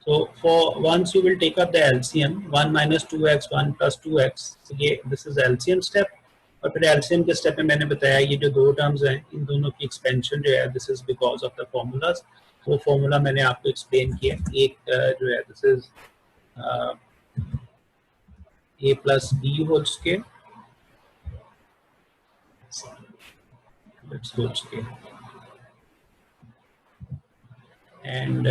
So for once you will take up the LCM 1 minus 2x 1 plus 2x, so ये this is LCM step. और फिर LCM के step में मैंने बताया ये जो दो टर्म्स हैं इन दोनों की एक्सपेंशन जो है this is because of the formulas. वो फॉर्मूला मैंने आपको एक्सप्लेन किया. एक जो है this is a plus b whole square, let's whole square, and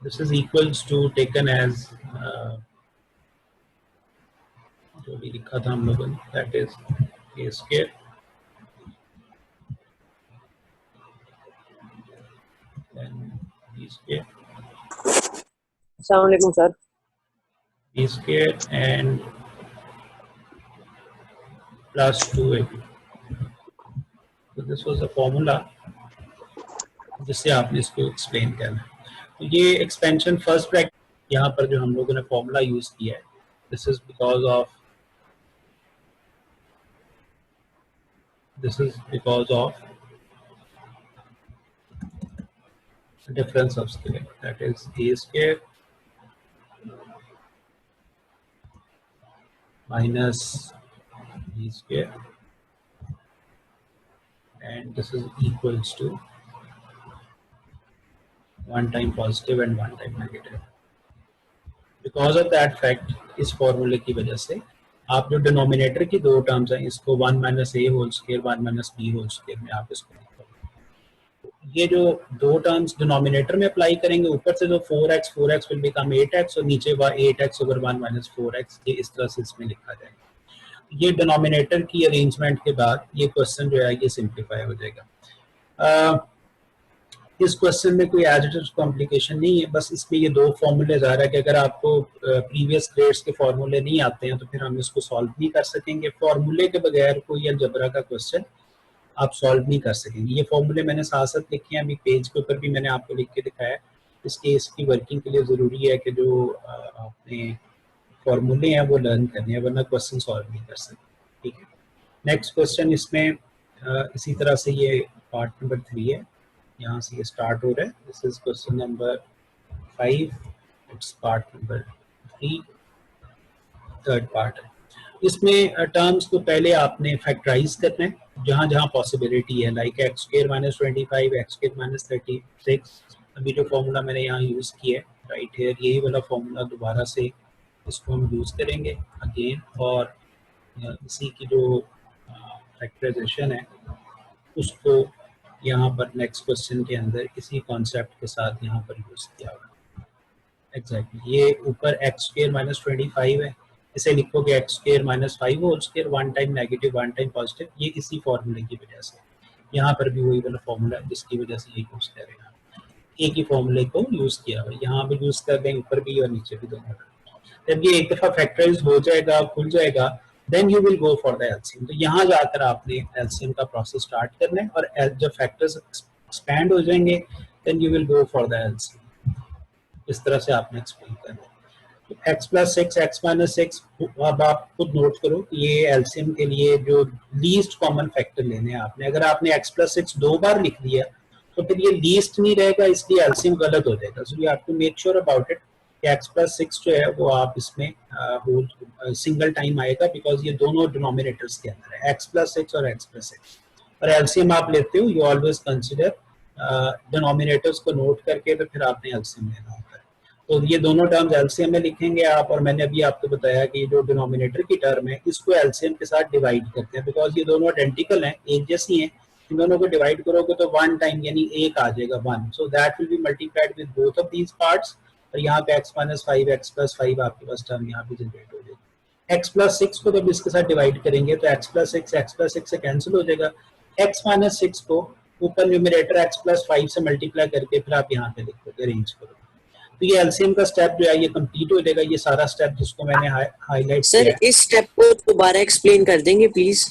this is equals to taken as जो भी लिखा था हम लोगों ने, that is a square then b square, अस्सलाम वालेकुम sir. b square and plus 2ab. So this was the formula जिससे आपने इसको एक्सप्लेन करना. तो ये एक्सपेंशन फर्स्ट ब्रैकेट यहाँ पर जो हम लोगों ने फॉर्मूला यूज किया है this is because of difference of square, that is a square minus b square and this is equals to one time positive and one time negative. Because of that fact इस फॉर्मूले की वजह से आप जो denominator की दो terms हैं इसको 1 minus a whole square 1 minus b whole square में आप इसको लिखोगे. ये जो दो टर्म्स डिनोमिनेटर में अप्लाई करेंगे ऊपर से जो 4x विल बिकम 8x और नीचे 8x ओवर 1 माइनस 4x ये इस तरह से इसमें लिखा जाएगा. ये डिनोमिनेटर की अरेंजमेंट के बाद ये क्वेश्चन जो है ये सिंप्लीफाई हो जाएगा. इस क्वेश्चन में कोई एज इट इज कॉम्प्लिकेशन नहीं है, बस इसमें ये दो फॉर्मूले आ रहा है कि अगर आपको प्रीवियस ग्रेड्स के फॉर्मूले नहीं आते हैं तो फिर हम इसको सॉल्व नहीं कर सकेंगे. फॉर्मूले के बगैर कोई अलजबरा का क्वेश्चन आप सॉल्व नहीं कर सकेंगे. ये फॉर्मूले मैंने साथ साथ लिखे हैं, अभी पेज के ऊपर भी मैंने आपको लिख के दिखाया. इसके इसकी वर्किंग के लिए ज़रूरी है कि जो आपने फॉर्मूले हैं वो लर्न करने हैं वरना क्वेश्चन सॉल्व नहीं कर सकते. ठीक है. नेक्स्ट क्वेश्चन इसमें इसी तरह से ये पार्ट नंबर 3 है, यहाँ से ये स्टार्ट हो रहा है. This is question number 5, it's part number 3, third part. इसमें टर्म्स को पहले आपने फैक्टराइज करना है जहाँ जहाँ पॉसिबिलिटी है, like x square minus 25 x square minus 36. अभी जो फॉर्मूला मैंने यहाँ यूज़ किया है राइट हेयर यही वाला फॉर्मूला दोबारा से इसको हम यूज़ करेंगे अगेन और इसी की जो फैक्टराइजेशन है उसको यहाँ पर नेक्स्ट क्वेश्चन के अंदर इसी कॉन्सेप्ट के साथ यहाँ पर यूज़ किया हुआ. एग्जैक्टली ये ऊपर एक्स स्क्वायर माइनस 25 है, इसे लिखोगे x square minus 5 whole square, one time negative one time positive. ये इसी फॉर्मूले की वजह से यहाँ पर भी वही वाला फॉर्मूला है जिसकी वजह से ये यूज़ करेगा. एक ही फॉर्मूले को यूज़ किया हुआ, यहाँ पर यूज़ कर देंगे ऊपर भी और नीचे भी दोनों. जब ये एक दफ़ा फैक्टराइज हो जाएगा खुल जाएगा then you will go for the LCM. तो यहाँ जाकर आपने एलसीएम का प्रोसेस स्टार्ट करना है और जब फैक्टर्स एक्सपैंड हो जाएंगे then you will go for the LCM. इस तरह से आपने एक्सप्लेन करना है. तो x प्लस 6 x माइनस 6 अब आप खुद नोट करो कि ये एलसीएम के लिए जो लीस्ट कॉमन फैक्टर लेने हैं आपने. अगर आपने x प्लस 6 दो बार लिख दिया तो फिर ये लीस्ट नहीं रहेगा इसलिए एलसीएम गलत हो जाएगा. So you have to make sure about it कि x प्लस 6 जो है वो आप इसमें सिंगल टाइम आएगा बिकॉज ये दोनों डिनोमिनेटर्स के अंदर है x प्लस 6 और x प्लस 6. और एलसीएम आप लेते हो यू ऑलवेज कंसिडर डिनोमिनेटर्स को नोट करके तो फिर आपने एलसीएम लेना होता है. तो ये दोनों टर्म्स एलसीएम में लिखेंगे आप. और मैंने अभी आपको बताया कि जो डिनोमिनेटर की टर्म है इसको एलसीएम के साथ डिवाइड करते हैं बिकॉज ये दोनों आइडेंटिकल हैं, एक जैसी हैं. इन दोनों को डिवाइड करोगे तो वन टाइम यानी एक आ जाएगा 1. So that will be multiplied with both of these parts. और यहाँ पे x माइनस 5 x प्लस 5 आपके पास टर्म यहाँ पे जनरेट हो जाएगी. x प्लस 6 को जब इसके साथ डिवाइड करेंगे तो x प्लस 6 से कैंसिल हो जाएगा. x माइनस 6 को ऊपर न्यूमरेटर x प्लस 5 से मल्टीप्लाई करके फिर आप यहाँ पे लिखोगे, अरेंज करोगे. तो ये एलसीएम का स्टेप जो है ये कंप्लीट हो जाएगा. ये सारा स्टेप जिसको मैंने हाईलाइट सर किया. इस स्टेप को दोबारा एक्सप्लेन कर देंगे प्लीज.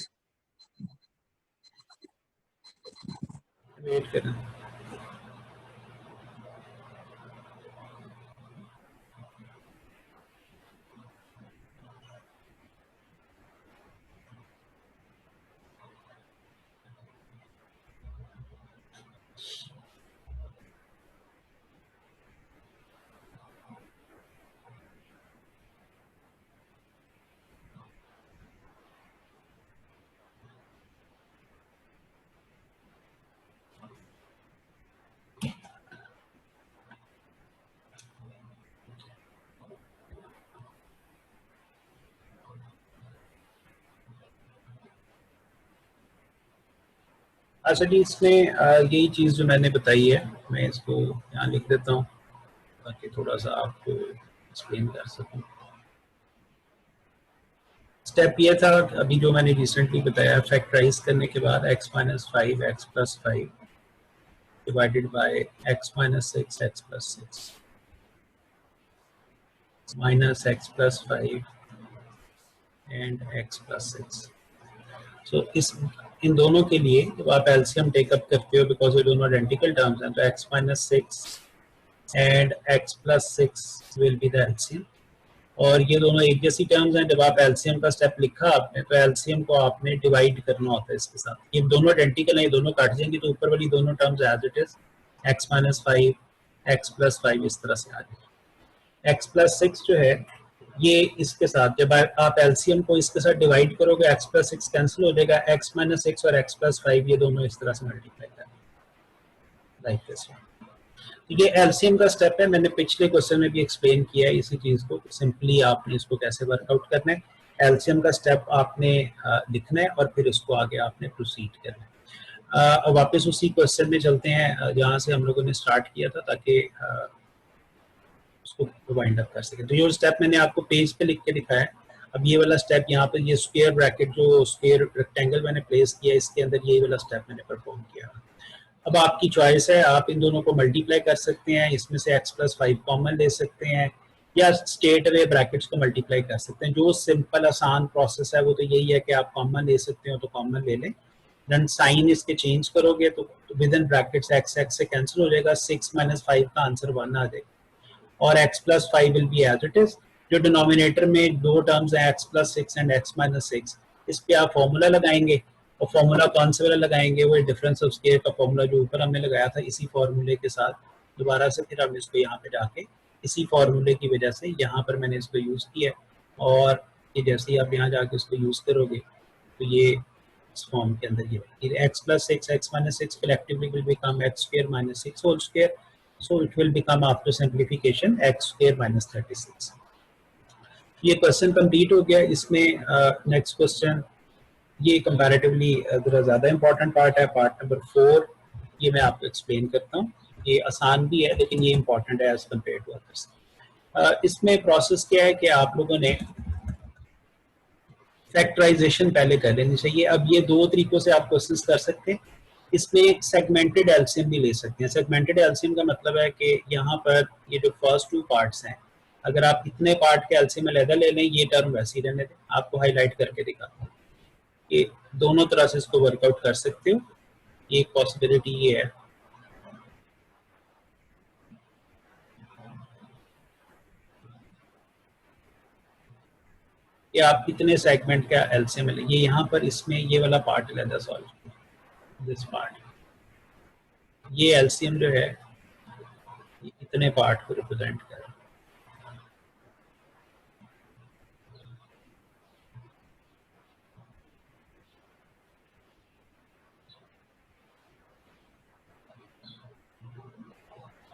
वेट करना. अच्छा जी, इसमें यही चीज़ जो मैंने बताई है, मैं इसको यहाँ लिख देता हूँ ताकि थोड़ा सा आपको एक्सप्लेन कर सकूँ। स्टेप ये था अभी जो मैंने रिसेंटली बताया, फैक्टराइज करने के बाद x minus 5 x plus 5 divided by x minus 6 x plus 6 minus x plus 5 and x plus 6। सो इन दोनों के लिए जब आप एलसीएम टेकअप करते हो, बिकॉज ये दोनों आइडेंटिकल टर्म्स हैं, तो x minus 6 and x plus 6 will be the LCM. और ये दोनों एक जैसी टर्म्स हैं। जब आप एलसीएम का स्टेप लिखा आपने, तो एलसीएम को आपने डिवाइड करना होता है इसके साथ। ये दोनों आइडेंटिकल हैं, ये दोनों काट जाएंगे तो ऊपर वाली दोनों terms as it is x minus 5 x plus 5 इस तरह से आ जाएगी। x प्लस 6 जो है ये इसके साथ, जब आप एलसीएम को इसके साथ डिवाइड करोगे x प्लस 6 कैंसिल हो जाएगा, x माइनस 6 और x प्लस 5 ये दोनों इस तरह से मल्टीप्लाई करेंगे लाइक दिस। ये एलसीएम का स्टेप है, मैंने पिछले क्वेश्चन में भी एक्सप्लेन किया है इसी चीज को। सिंपली आपने इसको कैसे वर्कआउट करना है, एलसीएम का स्टेप आपने लिखना है और फिर इसको आगे आपने प्रोसीड करना है। अब वापस उसी क्वेश्चन में चलते हैं जहाँ से हम लोगों ने स्टार्ट किया था, ताकि उसको वाइंड अप कर सके। तो ये स्टेप मैंने आपको पेज पे लिख के दिखाया है। अब ये वाला स्टेप यहाँ पे, ये स्क्वायर ब्रैकेट जो स्क्वायर रेक्टेंगल मैंने प्लेस किया, इसके अंदर ये वाला स्टेप मैंने परफॉर्म किया। अब आपकी चॉइस है, आप इन दोनों को मल्टीप्लाई कर सकते हैं, इसमें से x प्लस 5 कॉमन ले सकते हैं, या स्ट्रेट अवे ब्रैकेट्स को मल्टीप्लाई कर सकते हैं। जो सिंपल आसान प्रोसेस है वो तो यही है कि आप कॉमन ले सकते हो तो कॉमन ले लें, देन साइन इसके चेंज करोगे तो विद इन ब्रैकेट्स x से कैंसिल हो जाएगा, 6 माइनस 5 का आंसर 1 आ जाएगा, और x plus 5 will be as it is. जो डिनोमिनेटर में दो टर्म्स हैं x plus 6 and x minus 6, इस पे आप फॉर्मूला लगाएंगे, और फॉर्मूला कौन से वाला लगाएंगे, वो डिफरेंस ऑफ स्केयर का फॉर्मूला जो ऊपर हमने लगाया था, इसी फॉर्मूले के साथ दोबारा से फिर हम इसको यहाँ पे जाके इसी फॉर्मूले की वजह से यहाँ पर मैंने इसको यूज़ किया, और ये जैसे ही आप यहाँ जाके इसको यूज़ करोगे तो ये इस फॉर्म के अंदर ये x plus 6 x minus 6 collectively will become x square minus 6 whole square, so it will become after simplification x square minus 36। ये क्वेश्चन कंप्लीट हो गया। इसमें नेक्स्ट क्वेश्चन ये कंपैरेटिवली जरा ज़्यादा इंपॉर्टेंट पार्ट है, पार्ट नंबर 4। ये मैं आपको एक्सप्लेन करता हूँ। ये आसान भी है लेकिन ये इंपॉर्टेंट है एज कम्पेयर टू अदर्स। इसमें प्रोसेस क्या है कि आप लोगों ने फैक्टराइजेशन पहले कर लेनी चाहिए। अब ये दो तरीकों से आप कोशिश कर सकते हैं। इसमें एक सेगमेंटेड एलसीएम भी ले सकते हैं। सेगमेंटेड एलसीएम का मतलब है कि यहाँ पर ये जो फर्स्ट टू पार्ट्स हैं, अगर आप इतने पार्ट के एलसीएम अलग ले लें, ये टर्म वैसे ही रहने दें, आपको हाईलाइट करके दिखाता हूँ। ये दोनों तरह से इसको वर्कआउट कर सकते हो। एक पॉसिबिलिटी ये है, कि आप कितने सेगमेंट का एलसीएम ले, ये यहाँ पर इसमें ये वाला पार्ट लेता सॉल्व, दिस पार्ट, ये एलसीएम जो है ये इतने पार्ट को रिप्रेजेंट कर रहा है।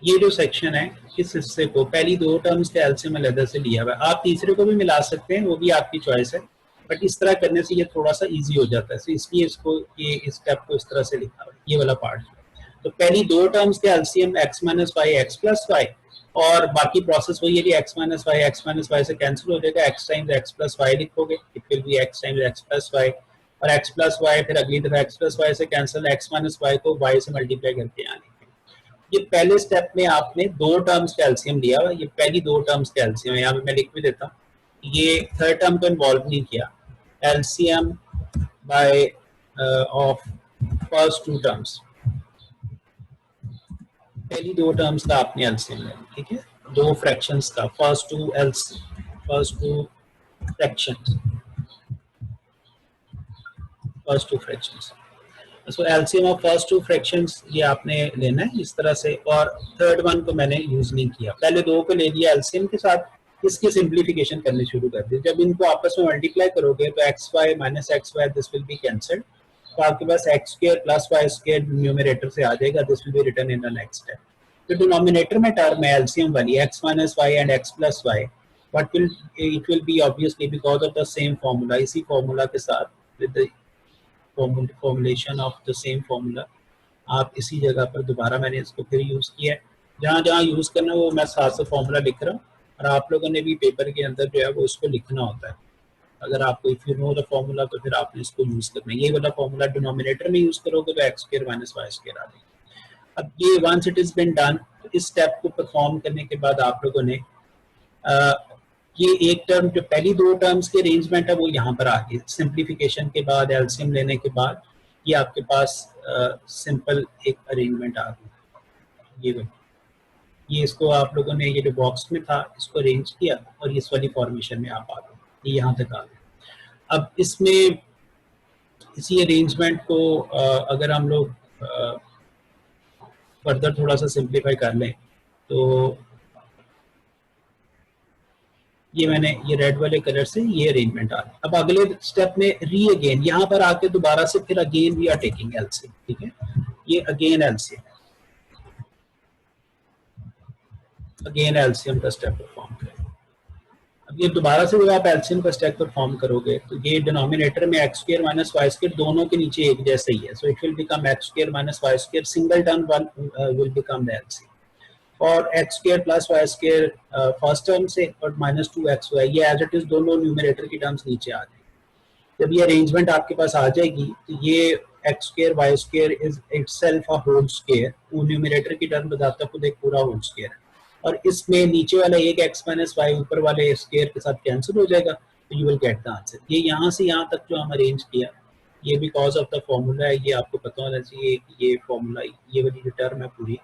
ये जो सेक्शन है, इस हिस्से को पहली दो टर्म्स के एलसीएम अलग से लिया हुआ है। आप तीसरे को भी मिला सकते हैं, वो भी आपकी चॉइस है, बट इस तरह करने से ये थोड़ा सा इजी हो जाता है, इसलिए इसको ये इस स्टेप को इस तरह से लिखा हुआ है, ये वाला पार्ट। तो पहली दो टर्म्स के LCM x minus 5 x plus 5, और बाकी प्रोसेस वही है कि x माइनस 5 से कैंसिल हो जाएगा, x टाइम्स x प्लस 5 लिखोगे, it will B x times x plus 5, और x प्लस 5 फिर अगली दफा x प्लस 5 से कैंसिल, x माइनस 5 को y से मल्टीप्लाई करके आने। ये पहले स्टेप में आपने दो टर्म्स का एलसीएम लिया हुआ, ये पहली दो टर्म्स का एलसीएम है, यहाँ पे मैं लिख भी देता हूँ। ये थर्ड टर्म को इन्वॉल्व नहीं किया, LCM by of first two terms, पहली दो टर्म्स का आपने एलसीएम लिया, ठीक है, दो फ्रैक्शंस का, first two fractions. So LCM of first two fractions ये आपने लेना है इस तरह से, और थर्ड वन को मैंने यूज नहीं किया, पहले दो को ले लिया एलसीएम के साथ, इसकी सिंप्लीफिकेशन करनी शुरू कर दी। जब इनको आपस में मल्टीप्लाई करोगे तो x y minus x y this will be cancelled, तो आपके पास x square plus y square numerator से आ जाएगा, this will be written in the next step. तो डिनोमिनेटर में टर्म है एलसीएम वाली x minus y and x plus y, but it will be obviously because of the same formula, इसी formula के साथ with formulation of the same formula आप इसी जगह पर दोबारा मैंने इसको फिर यूज़ किया है। जहाँ जहाँ यूज़ करना वो मैं साथ से फार्मूला लिख रहा हूँ, और आप लोगों ने भी पेपर के अंदर जो है वो इसको लिखना होता है। अगर आपको if you know the formula तो फिर आपने इसको यूज़ करना है। ये वाला फार्मूला डिनोमिनेटर में यूज़ करोगे तो x square minus y square आ जाएगा। अब ये once it is been done, तो इस स्टेप को परफॉर्म करने के बाद आप लोगों ने ये एक टर्म जो पहली दो टर्म्स के अरेंजमेंट है वो यहाँ पर आ गई। सिंप्लीफिकेशन के बाद एलसीएम लेने के बाद ये आपके पास सिंपल एक अरेंजमेंट आ गई। ये इसको आप लोगों ने ये जो बॉक्स में था इसको अरेंज किया और इस वाली फॉर्मेशन में आप आ गए, ये यहाँ तक आ गए। अब इसमें इसी अरेंजमेंट को अगर हम लोग फर्दर थोड़ा सा सिंप्लीफाई कर लें तो ये मैंने ये रेड वाले कलर से ये अरेंजमेंट आ गया। अब अगले स्टेप में री अगेन यहाँ पर आके दोबारा से फिर again we are taking LCM, ठीक है। ये अगेन एलसीएम का स्टेप परफॉर्म करें। अब ये दोबारा से जब आप एलसीएम का स्टेप परफॉर्म करोगे तो ये डिनोमिनेटर में x square minus y square दोनों के नीचे एक जैसे ही है, so it will become x square minus y square single term will become the LCM और x square plus y square first term से और माइनस 2xy ये एज इट इज दोनों न्यूमरेटर की टर्म्स नीचे आ जाएगी। जब ये अरेंजमेंट आपके पास आ जाएगी तो ये x square y square is itself a whole square, वो न्यूमरेटर की टर्म बताता है खुद एक पूरा होल स्क्वायर है, और इसमें नीचे वाला एक एक्स माइनस वाई ऊपर वाले स्क्वायर के साथ कैंसिल हो जाएगा, तो you will get the answer. ये यहाँ से यहाँ तक जो हम अरेंज किया ये बिकॉज ऑफ द फॉर्मूला है, ये आपको पता होना चाहिए कि ये फॉर्मूला ये वाली जो टर्म है पूरी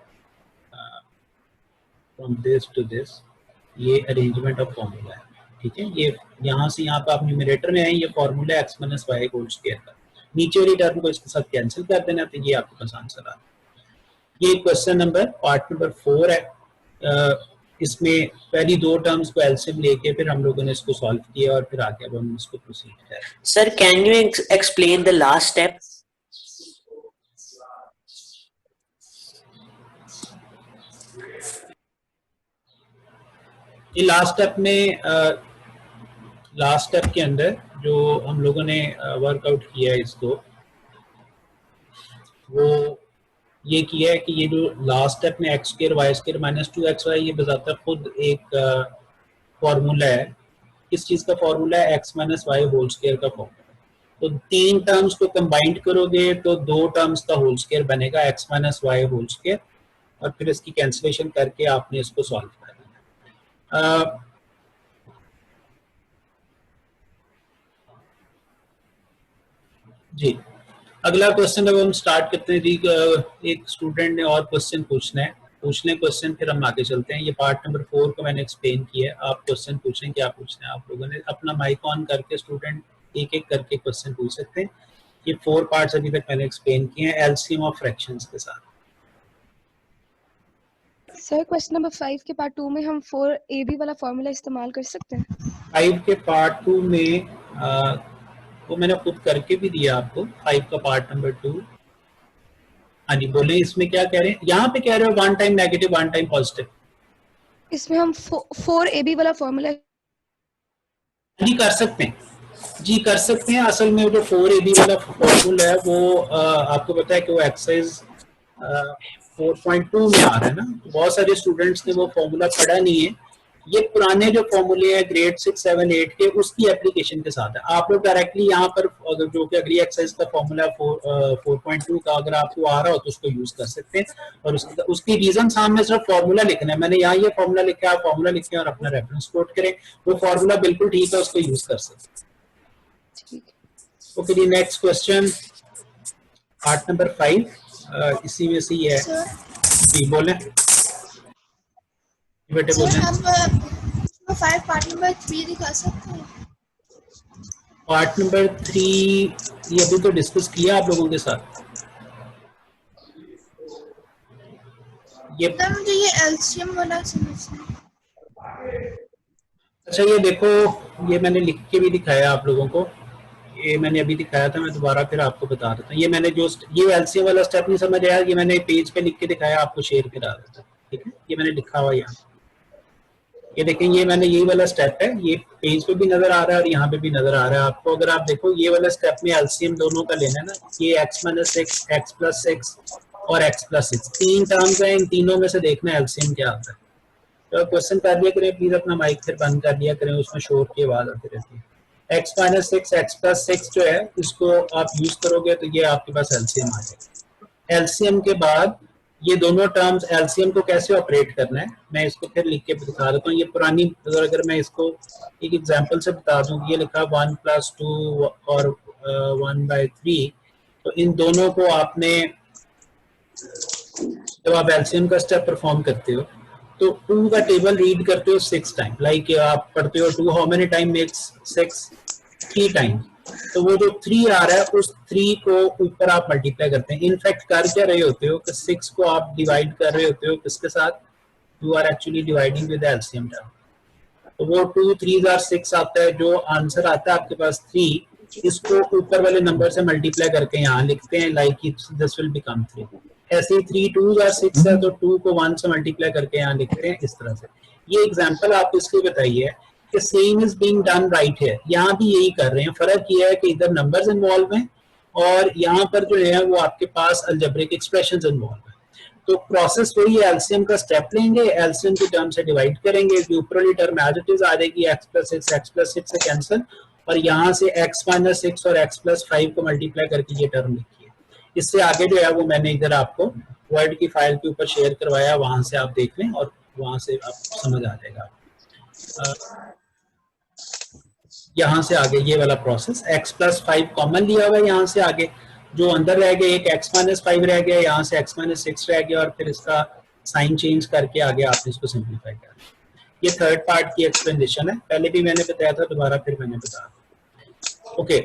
फ्रॉम दिस टू दिस ये अरेंजमेंट ऑफ फॉर्मूला है, ठीक है। ये यहाँ से यहाँ पे आप न्यूमरेटर में आए, ये formula x minus y whole square का, नीचे वाली टर्म को इसके साथ कैंसिल कर देना तो ये आपके पास आंसर आ रहा है। ये क्वेश्चन नंबर पार्ट नंबर 4 है। इसमें पहली दो टर्म्स को एलसीएम लेके फिर हम लोगों ने इसको सॉल्व किया और फिर आगे अब हम इसको प्रोसीड करें। Sir can you explain the last step? ये लास्ट स्टेप में लास्ट स्टेप के अंदर जो हम लोगों ने वर्कआउट किया है इसको वो ये किया है कि ये जो लास्ट स्टेप में x square y square minus 2xy ये बजाता खुद एक फॉर्मूला है। किस चीज का फॉर्मूला है? X minus y whole square का फॉर्मूला। तो तीन टर्म्स को कंबाइंड करोगे तो दो टर्म्स का होल स्क्वायर बनेगा x minus y whole square, और फिर इसकी कैंसिलेशन करके आपने इसको सॉल्व करना है। जी अगला क्वेश्चन अब हम स्टार्ट करते हैं। एक स्टूडेंट ने और क्वेश्चन पूछना है, पूछ लें क्वेश्चन फिर हम आगे चलते हैं। ये पार्ट नंबर 4 को मैंने एक्सप्लेन किया है, आप क्वेश्चन पूछें क्या पूछना है। आप लोगों ने अपना माइक ऑन करके स्टूडेंट एक एक करके क्वेश्चन पूछ सकते हैं। ये 4 पार्ट्स अभी तक मैंने एक्सप्लेन किए हैं एलसीएम ऑफ फ्रैक्शंस के साथ। सर क्वेश्चन नंबर 5 के पार्ट 2 में हम 4ab वाला फॉर्मूला इस्तेमाल कर सकते हैं? 5 के पार्ट 2 में वो मैंने खुद करके भी दिया आपको। 5 का पार्ट नंबर 2। हाँ जी बोले, इसमें क्या कह रहे हैं? यहाँ पे कह रहे हो one time negative one time positive. इसमें हम 4ab वाला फॉर्मूला जी कर सकते हैं, जी कर सकते हैं। असल में जो 4ab वाला फॉर्मूला है वो आपको पता है कि वो एक्सरसाइज 4.2 में आ रहा है ना। बहुत सारे स्टूडेंट्स ने वो फॉर्मूला पढ़ा नहीं है। ये पुराने जो फॉर्मूले हैं ग्रेड 6, 7, 8 के उसकी एप्लीकेशन के साथ है। आप लोग डायरेक्टली यहाँ पर अगर जो कि अगली एक्सरसाइज का फॉर्मूला 4.2 का अगर आपको आ रहा हो तो उसको यूज कर सकते हैं, और उसकी रीजन सामने सिर्फ फॉर्मूला लिखना है। मैंने यहाँ ये फॉर्मूला लिखा है, आप फॉर्मूला लिखें और अपना रेफरेंस कोट करें। वो फॉर्मूला बिल्कुल ठीक है, उसको यूज कर सकते हैं। ओके जी, नेक्स्ट क्वेश्चन पार्ट नंबर 5 इसी में से ही है। जी बोले बेटे बोले। हम 5 पार्ट नंबर 3 दिखा सकते हैं? पार्ट नंबर 3 ये अभी तो डिस्कस किया आप लोगों के साथ। ये मुझे ये एलसीएम वाला समझना है। अच्छा ये देखो, ये मैंने लिख के भी दिखाया आप लोगों को। ये मैंने अभी दिखाया था, मैं दोबारा फिर आपको बता देता हूँ। ये मैंने जो ये एलसीएम वाला स्टेप नहीं समझ आया, ये मैंने पेज पे लिख के दिखाया, आपको शेयर करा देता। ठीक है, ये मैंने लिखा हुआ यहाँ। ये देखें, ये मैंने यही वाला स्टेप है, ये पेज पे भी नजर आ रहा है और यहाँ पे भी नजर आ रहा है आपको। अगर आप देखो ये वाला स्टेप में एलसीएम दोनों का लेना है ना, ये x minus six, x plus six और x प्लस सिक्स, तीन टर्म्स हैं, इन तीनों में से देखना है एलसीएम क्या आता है। तो क्वेश्चन कर लिया करें प्लीज, अपना माइक फिर बंद कर लिया करें, उसमें शोर की आवाज आती रहती है। x minus six, x plus six जो है इसको आप यूज करोगे तो ये आपके पास एलसीएम आ जाएगा। एलसीएम के बाद ये दोनों टर्म्स, एलसीएम को कैसे ऑपरेट करना है मैं इसको फिर लिख के दिखा देता हूँ। ये पुरानी, अगर मैं इसको एक एग्जांपल से बता दूं, ये लिखा 1 + 2 और 1/3, तो इन दोनों को आपने जब आप एलसीएम का स्टेप परफॉर्म करते हो तो 2 का टेबल रीड करते हो 6 टाइम, लाइक आप पढ़ते हो 2 how many time makes 6, 3 time. तो वो जो 3 आ रहा है उस 3 को ऊपर आप मल्टीप्लाई करते हैं। इनफैक्ट कर क्या रहे होते हो कि 6 को आप डिवाइड कर रहे होते हो किसके साथ, you are actually dividing with LCM term. तो वो 2 3 आर 6 आता है, जो आंसर आता है आपके पास 3, इसको ऊपर वाले नंबर से मल्टीप्लाई करके यहाँ लिखते हैं, लाइक दिस विल बिकम 3। ऐसे ही 3 2 आर 6 है तो 2 को 1 से मल्टीप्लाई करके यहाँ लिखते हैं, इस तरह से। ये एग्जाम्पल आप इसलिए बताइए कि same is being done right है, यहाँ भी यही कर रहे हैं। फर्क ये है कि इधर नंबर्स इन्वॉल्व हैं और यहाँ पर जो है वो आपके पास अलजेब्रिक एक्सप्रेशंस इन्वॉल्व है। तो प्रोसेस वही है, एलसीएम का स्टेप लेंगे, एलसीएम की टर्म से डिवाइड करेंगे, जो ऊपर वाली टर्म एज इट इज आ जाएगी, x + 6, x + 6 से कैंसिल, और यहाँ से x - 6 और x + 5 को मल्टीप्लाई करके ये टर्म लिखिए। इससे आगे जो है वो मैंने इधर आपको वर्ड की फाइल के ऊपर शेयर करवाया, वहां से आप देख लें और वहां से आप समझ आ जाएगा। यहाँ से आगे ये वाला प्रोसेस, x + 5 कॉमन लिया हुआ है, यहाँ से आगे जो अंदर रह गया एक x - 5 रह गया, यहाँ से x - 6 रह गया और फिर इसका साइन चेंज करके आगे आपने इसको सिंप्लीफाई कर। ये थर्ड पार्ट की एक्सप्लेनेशन है, पहले भी मैंने बताया था, दोबारा फिर मैंने बताया। ओके,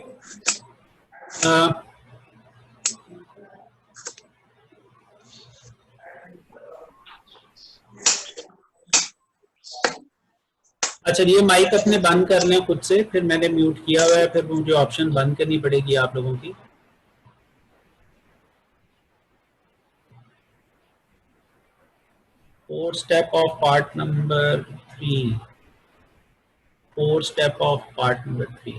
अच्छा ये माइक अपने बंद कर लें खुद से, फिर मैंने म्यूट किया हुआ है, फिर मुझे ऑप्शन बंद करनी पड़ेगी आप लोगों की। Fourth step of part number 3. Fourth step of part number 3.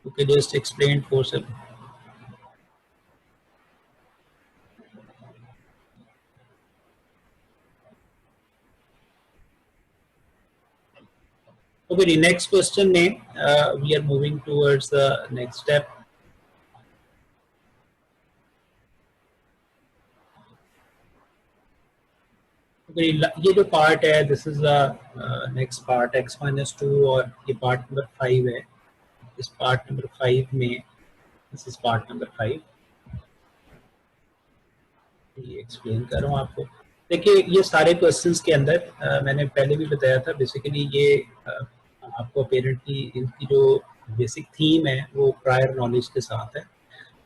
Okay, just explain 4 step. Okay, the next question name, we are moving towards the next step. Okay, ये जो part है, this is the next part, x - 2, और ये part number 5 है। इस part number 5 में, this is part number 5, ये explain कर रहा हूँ आपको। देखिए ये सारे क्वेश्चंस के अंदर मैंने पहले भी बताया था, बेसिकली ये आपको अपेरेंटली इनकी जो बेसिक थीम है वो प्रायर नॉलेज के साथ है,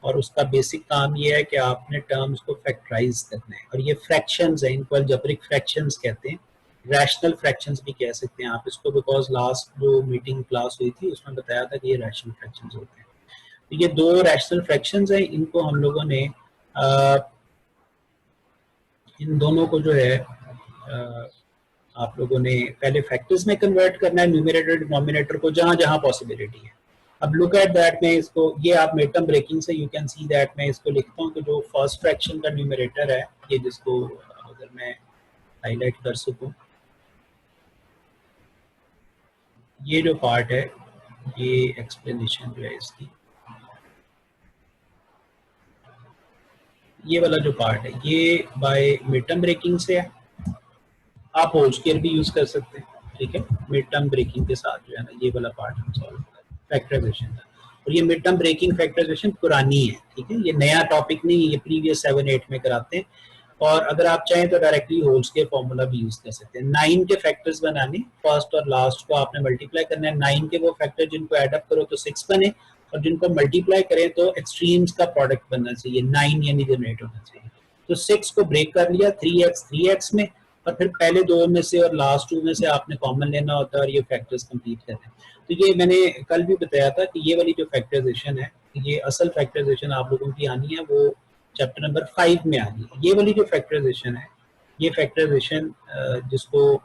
और उसका बेसिक काम ये है कि आपने टर्म्स को फैक्टराइज करना है, और ये फ्रैक्शंस हैं, इनको अलजेब्रिक फ्रैक्शंस कहते हैं, रैशनल फ्रैक्शंस भी कह सकते हैं आप इसको, बिकॉज लास्ट जो मीटिंग क्लास हुई थी उसमें बताया था कि ये रैशनल फ्रैक्शंस होते हैं। तो ये 2 रैशनल फ्रैक्शंस हैं, इनको हम लोगों ने इन दोनों को जो है आप लोगों ने पहले फैक्टर्स में कन्वर्ट करना है, न्यूमरेटर डिनोमिनेटर को, जहां जहां पॉसिबिलिटी है। अब लुक एट दैट, मैं इसको, ये आप मेटम ब्रेकिंग से यू कैन सी दैट, मैं इसको लिखता हूँ कि जो फर्स्ट फ्रैक्शन का न्यूमरेटर है, ये जिसको अगर मैं हाईलाइट कर सकूं, ये जो पार्ट है, ये एक्सप्लेनेशन जो है इसकी, ये वाला जो पार्ट है ये बाय मिड-टर्म ब्रेकिंग से है, आप होल स्क्वायर भी यूज कर सकते हैं, ठीक है। मिड-टर्म ब्रेकिंग के साथ जो है ना ये वाला पार्ट हम सॉल्व कर रहे हैं फैक्टराइजेशन का, और ये मिड-टर्म ब्रेकिंग फैक्टराइजेशन पुरानी है, ठीक है, ये नया टॉपिक नहीं है, ये प्रीवियस 7-8 में कराते हैं। और अगर आप चाहें तो डायरेक्टली होल स्क्वायर फॉर्मूला भी यूज कर सकते हैं। 9 के फैक्टर्स बनाने, फर्स्ट और लास्ट को आपने मल्टीप्लाई करना है, 9 के वो फैक्टर जिनको एड अप करो तो 6 बने, और जिनको मल्टीप्लाई करें तो एक्सट्रीम्स का प्रोडक्ट बनना चाहिए, 9 यानी जनरेट होना चाहिए। तो 6 को ब्रेक कर लिया 3x में, और फिर पहले दो में से और लास्ट टू में से आपने कॉमन लेना होता है और ये फैक्टर्स कंप्लीट करने हैं। तो ये मैंने कल भी बताया था कि ये वाली जो फैक्टराइजेशन है, ये असल फैक्टराइजेशन आप लोगों की आनी है वो चैप्टर नंबर 5 में आनी है। ये वाली जो फैक्टराइजेशन है, ये फैक्टराइजेशन जिसको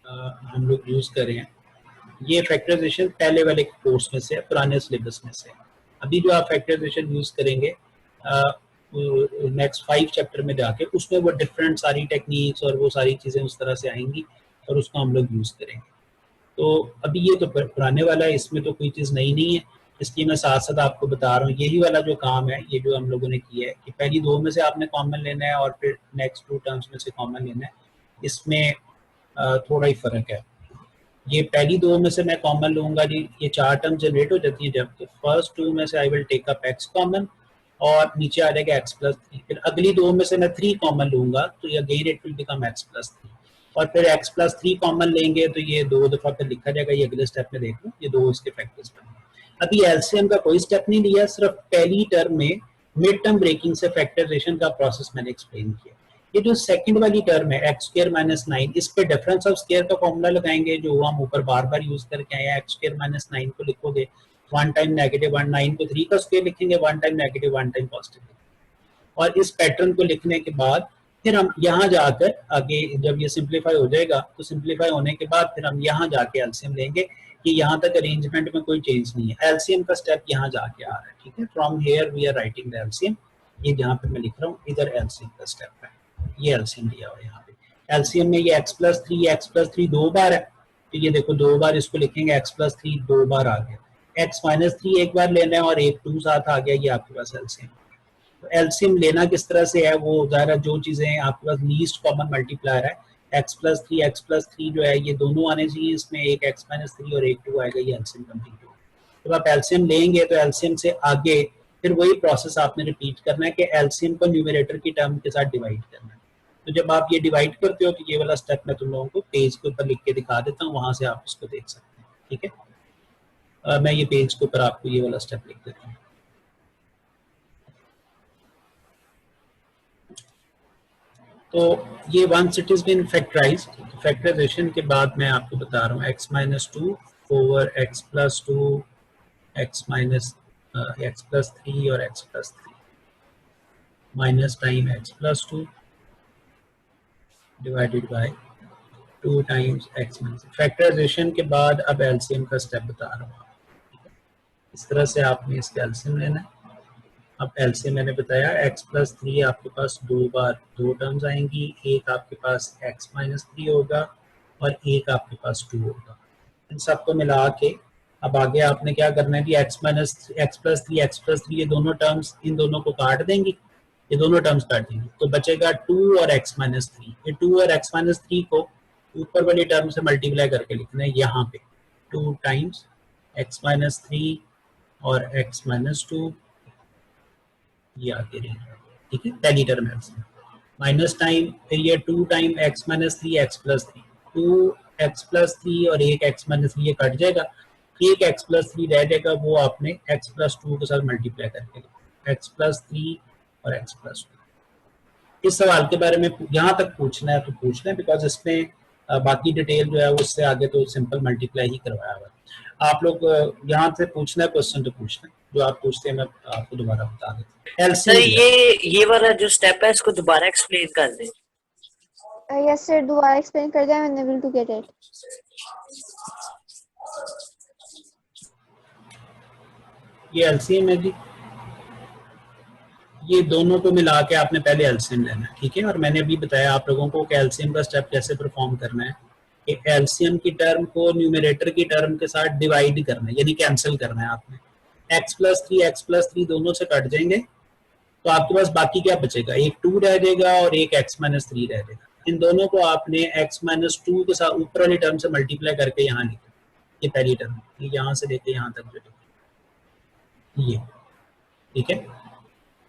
हम लोग यूज कर रहे हैं, ये फैक्टराइजेशन पहले वाले कोर्स में से, पुराने सिलेबस में से। अभी जो आप फैक्टराइजेशन यूज करेंगे नेक्स्ट 5 चैप्टर में जाके, उसमें वो डिफरेंट सारी टेक्निक्स और वो सारी चीज़ें उस तरह से आएंगी और उसको हम लोग यूज़ करेंगे। तो अभी ये तो पुराने वाला है, इसमें तो कोई चीज़ नई नहीं है, इसलिए मैं साथ साथ आपको बता रहा हूँ। यही वाला जो काम है, ये जो हम लोगों ने किया है कि पहली दो में से आपने कॉमन लेना है और फिर नेक्स्ट 2 टर्म्स में से कॉमन लेना है, इसमें थोड़ा ही फ़र्क है। ये पहली दो में से मैं कॉमन लूँगा जी, ये 4 टर्म जनरेट हो जाती है जब फर्स्ट 2 में से I will take up x common और नीचे आ जाएगा x+3। फिर अगली दो में से मैं 3 कॉमन लूँगा तो ये again it will become x+3 और फिर x+3 कॉमन लेंगे तो ये 2 दफ़ा फिर लिखा जाएगा। ये अगले स्टेप में देख लो, ये 2 इसके फैक्टर्स बने। अभी एलसीएम का कोई स्टेप नहीं लिया, सिर्फ पहली टर्म में मिड टर्म ब्रेकिंग से फैक्टराइजेशन का प्रोसेस मैंने एक्सप्लेन किया। ये जो सेकंड वाली टर्म है x² - 9, इस पे डिफरेंस ऑफ स्क्वायर का फॉर्मूला लगाएंगे जो हम ऊपर बार बार यूज करके आए हैं। x² - 9 को लिखोगे 1 टाइम -1, 9 को 3 का स्क्वायर लिखेंगे, 1 टाइम -1, 1 टाइम पॉजिटिव। और इस पैटर्न को लिखने के बाद फिर हम यहाँ जाकर आगे जब ये सिंप्लीफाई हो जाएगा तो सिंप्लीफाई होने के बाद फिर हम यहाँ जाके एलसीएम लेंगे कि यहाँ तक अरेंजमेंट में कोई चेंज नहीं है। एलसीएम का स्टेप यहाँ जाके आ रहा है, ठीक है। From here we are writing the LCM, ये जहाँ पे मैं लिख रहा हूँ इधर एलसीएम का स्टेप है, ये एलसीएम दिया हुआ है यहाँ पे। एलसीएम में ये x+3 2 बार है, तो ये देखो 2 बार इसको लिखेंगे, x+3 2 बार आ गया, x-3 एक बार लेना है और 1 2 साथ आ गया, ये आपके पास एलसीएम। तो एलसीएम लेना किस तरह से है, वो ज़ाहिर जो चीज़ें आपके पास लीस्ट कॉमन मल्टीप्लायर है, x+3 जो है ये दोनों आने चाहिए इसमें, एक x-3 और एक 2 आएगा, ये एलसीएम कंप्लीट होगा। जब आप एलसीएम लेंगे तो एलसीएम से आगे फिर वही प्रोसेस आपने रिपीट करना है कि एलसीएम को न्यूमरेटर की टर्म के साथ डिवाइड करना है। तो जब आप ये डिवाइड करते हो तो ये वाला स्टेप मैं तुम लोगों को पेज के ऊपर लिख के दिखा देता हूँ, वहां से आप उसको देख सकते हैं, ठीक है। मैं ये पेज के ऊपर आपको ये वाला स्टेप लिख देता हूँ। तो ये once it is been factorised, factorisation के बाद मैं आपको बता रहा हूँ x-2 ओवर x+2 x+3 और x+3 minus time x+2 divided by 2 times x-। Factorisation के बाद अब एलसीएम का स्टेप बता रहा हूँ, इस तरह से आपने इसका एलसीएम लेना है। अब एलसीएम मैंने बताया x+3 आपके पास 2 बार 2 टर्म्स आएंगी, एक आपके पास x-3 होगा और एक आपके पास 2 होगा। इन सबको मिला के अब आगे आपने क्या करना है कि x+3 ये दोनों टर्म्स इन दोनों को काट देंगी, ये दोनों टर्म्स काट देंगी तो बचेगा 2 और x-3। ये 2 और x-3 को ऊपर वाली टर्म से मल्टीप्लाई करके लिखना है यहाँ पे, 2 टाइम्स x-3 और x-2 ये आगे रहेगा, ठीक है। पहली टर्म है माइनस टाइम, फिर ये 2 टाइम x-3 x+3, 2 x+3 और एक x-3 ये कट जाएगा, एक x+3 रह जाएगा, वो आपने x+2 के साथ मल्टीप्लाई करके x+3 और x+2। इस सवाल के बारे में यहाँ तक पूछना है तो पूछना है, बिकॉज इसमें बाकी डिटेल जो है उससे आगे तो सिंपल मल्टीप्लाई ही करवाया हुआ है। आप लोग यहाँ से पूछना है क्वेश्चन तो पूछना है, जो आप पूछते हैं मैं आपको दोबारा बता देता हूँ। सर ये वाला जो स्टेप है इसको दोबारा एक्सप्लेन कर दें। यस सर, दोबारा एक्सप्लेन कर दें, I am able to get it. ये एलसीएम है जी, ये दोनों को मिला के आपने पहले एलसीएम लेना है, ठीक है। और मैंने अभी बताया आप लोगों को कि एलसीएम का स्टेप कैसे परफॉर्म करना है, कि एलसीएम की टर्म को न्यूमरेटर की टर्म के साथ डिवाइड करना है, यानी कैंसिल करना है आपने। x+3 दोनों से कट जाएंगे तो आपके पास बाकी क्या बचेगा, एक 2 रह जाएगा और एक x-3 रह जाएगा। इन दोनों को आपने x-2 के साथ ऊपर वाली टर्म से मल्टीप्लाई करके यहाँ लिखा, ये पहली टर्म, ये यहाँ से लेके यहाँ तक जो ये, ठीक है।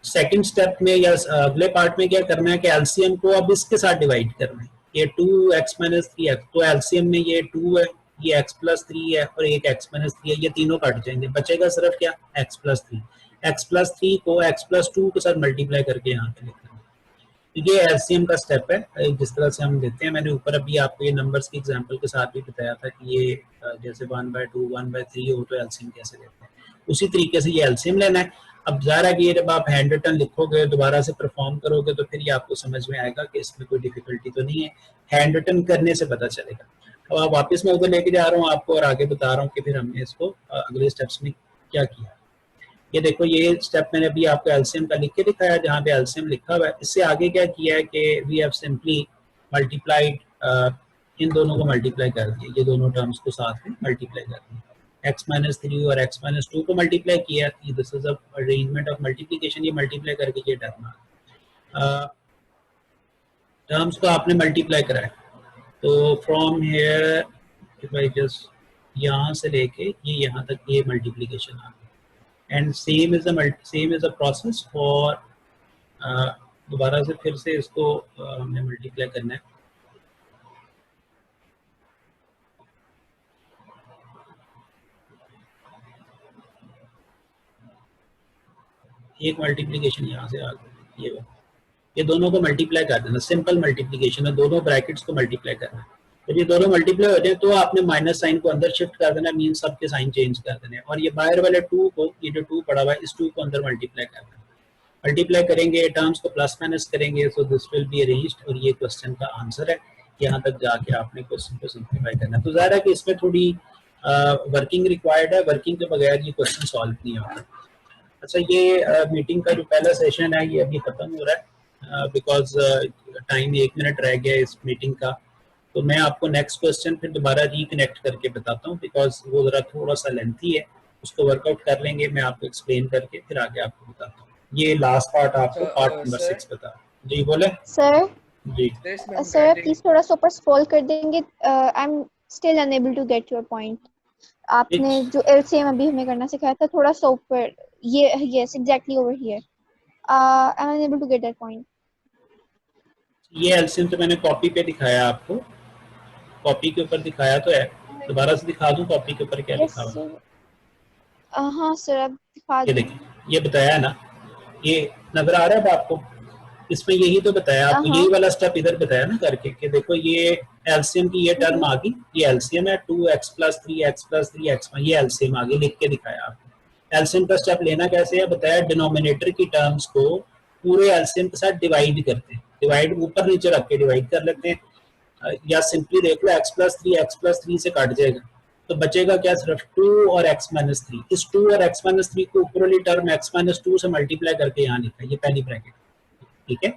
सेकंड स्टेप में या अगले पार्ट में क्या करना है कि एलसीएम को अब इसके साथ डिवाइड करना है, ये 2x-3 तो एलसीएम में ये 2 है, ये x+3 है और एक x-3 है, ये तीनों कट जाएंगे, बचेगा सिर्फ क्या x+3 को x+2 के साथ मल्टीप्लाई करके यहाँ पे लिखना है। ये एलसीएम का स्टेप है जिस तरह से हम देते हैं। मैंने ऊपर अभी आपको ये नंबर्स की एग्जांपल के साथ भी बताया था कि ये जैसे 1/2 1/3 हो तो एलसीएम कैसे देते हैं, उसी तरीके से ये एलसीएम लेना है। अब ज़ाहिर है कि जब आप हैंड रिटन लिखोगे दोबारा से परफॉर्म करोगे तो फिर ये आपको समझ में आएगा कि इसमें कोई डिफिकल्टी तो नहीं है, हैंड रिटन करने से पता चलेगा। अब आप वापस मैं उधर लेके जा रहा हूँ आपको और आगे बता रहा हूँ कि फिर हमने इसको अगले स्टेप्स में क्या किया। ये देखो ये स्टेप मैंने अभी आपको एलसीएम का लिख के दिखाया, जहाँ पे एलसीएम लिखा हुआ है। इससे आगे क्या किया है कि वी हैव सिंपली मल्टीप्लाइड, इन दोनों को मल्टीप्लाई कर दिया, ये दोनों टर्म्स को साथ में मल्टीप्लाई कर दिया। x-3 और x-2 को मल्टीप्लाई किया, this is arrangement of multiplication, ये मल्टीप्लाई करके ये टर्म टर्म्स को आपने मल्टीप्लाई कराया। तो from here if I just यहाँ से लेके ये यहाँ तक ये मल्टीप्लिकेशन आ गई। And same is a process for, दोबारा से फिर से इसको हमने मल्टीप्लाई करना है। एक मल्टीप्लिकेशन यहाँ से आ गई, ये दोनों को मल्टीप्लाई कर देना, सिंपल मल्टीप्लिकेशन है, दोनों ब्रैकेट्स को मल्टीप्लाई करना है। जब ये दोनों मल्टीप्लाई हो जाए तो आपने माइनस साइन को अंदर शिफ्ट कर देना, मीन सबके साइन चेंज कर देने, और ये बाहर वाले 2 को, ये जो 2 पड़ा हुआ है, इस 2 को अंदर मल्टीप्लाई कर देना। मल्टीप्लाई करेंगे, टर्म्स को प्लस माइनस करेंगे, so this will be arranged, और ये क्वेश्चन का आंसर है। यहाँ तक जाके आपने क्वेश्चन को सिंप्लीफाई करना। तो ज़ाहिर है कि इसमें थोड़ी वर्किंग रिक्वायर्ड है, वर्किंग के बगैर ये क्वेश्चन सॉल्व नहीं होगा। अच्छा, ये मीटिंग का जो पहला सेशन है ये अभी खत्म हो रहा है बिकॉज टाइम 1 मिनट रह गया इस मीटिंग का। तो मैं आपको नेक्स्ट क्वेश्चन फिर दोबारा रिकनेक्ट करके बताता हूँ बिकॉज वो ज़रा थोड़ा सा लेंथी है, उसको वर्कआउट कर लेंगे, मैं आपको एक्सप्लेन करके फिर आगे आपको बताता हूँ। ये लास्ट पार्ट आपको पार्ट नंबर 6 बता। जी बोले सर। जी सर प्लीज थोड़ा सा ऊपर स्क्रॉल कर देंगे, I am still unable to get your point. आपने जो एलसीएम अभी हमें करना सिखाया था थोड़ा सा ऊपर, ये yes exactly over here, I am unable to get that point. ये एलसीएम तो मैंने कॉपी पे दिखाया आपको, कॉपी के ऊपर दिखाया तो है, दोबारा से दिखा दूं कॉपी के ऊपर क्या लिखा हुआ है? हाँ सर अब दिखा ये दें। देखिए, ये बताया ना, ये नजर आ रहा है अब आपको, इसमें यही तो बताया आपको, यही वाला स्टेप इधर बताया ना करके कि देखो ये एलसीएम की ये टर्म आ गई, ये एलसीएम है 2x + 3x + 3x, ये एलसीएम आ गई, लिख के दिखाया आपको। एलसीएम का स्टेप लेना कैसे है बताया, डिनोमिनेटर की टर्म्स को पूरे एलसीएम के साथ डिवाइड करते हैं, डिवाइड ऊपर नीचे रख के डिवाइड कर लेते हैं, या सिंपली देख लो x + 3 से कट जाएगा तो बचेगा क्या, सिर्फ 2 और x - 3। इस 2 और x - 3 को ऊपर वाली टर्म x - 2 से मल्टीप्लाई करके यहाँ लिखा है, ये पहली ब्रैकेट, ठीक है।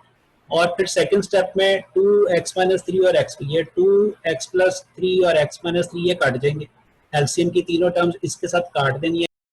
और फिर सेकंड स्टेप में 2x - 3 और x, ये 2x + 3 और x - 3 ये काट जाएंगे, एलसीएम की तीनों टर्म्स इसके साथ काट देनी है।